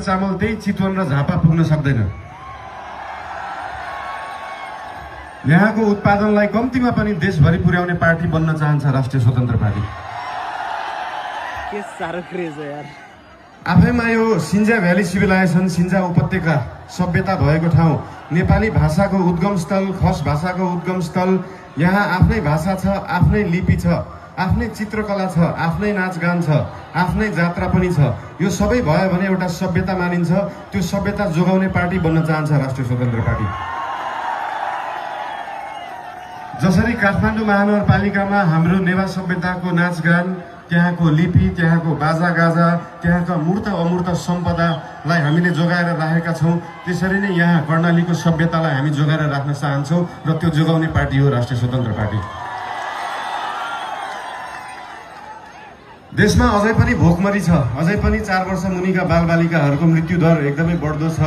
चामल त्यही चितवन र झापा पुग्न सक्दैन। यहाँको उत्पादनलाई कम्तीमा पनि देशभरि पुर्याउने पार्टी बन्न चाहन्छ राष्ट्रिय स्वतन्त्र पार्टी। के साह्रो क्रेज हो यार। आफैमा यो सिन्जा भ्याली सिभिलाइजेसन, सिन्जा उपत्यका सभ्यता भएको ठाउँ, नेपाली भाषाको उद्गम स्थल, खस भाषाको उद्गम स्थल। यहाँ आफ्नै भाषा छ, आफ्नै लिपि छ, आफ्नै चित्रकला छ, आफ्नै नाचगान छ, आफ्नै जात्रा पनि छ। यो सबै भयो भने एउटा सभ्यता मानिन्छ। त्यो सभ्यता जोगाउने पार्टी बन्न चाहन्छ राष्ट्रिय स्वतन्त्र पार्टी। जसरी काठमाडौँ महानगरपालिकामा हाम्रो नेवा सभ्यताको नाचगान, त्यहाँको लिपि, त्यहाँको बाजागाजा, त्यहाँका मूर्त अमूर्त सम्पदालाई हामीले जोगाएर राखेका छौँ, त्यसरी नै यहाँ कर्णालीको सभ्यतालाई हामी जोगाएर राख्न चाहन्छौँ र त्यो जोगाउने पार्टी हो राष्ट्रिय स्वतन्त्र पार्टी। देशमा अझै पनि भोकमरी छ, अझै पनि 4 वर्ष मुनिका बालबालिकाहरूको मृत्युदर एकदमै बढ्दो छ।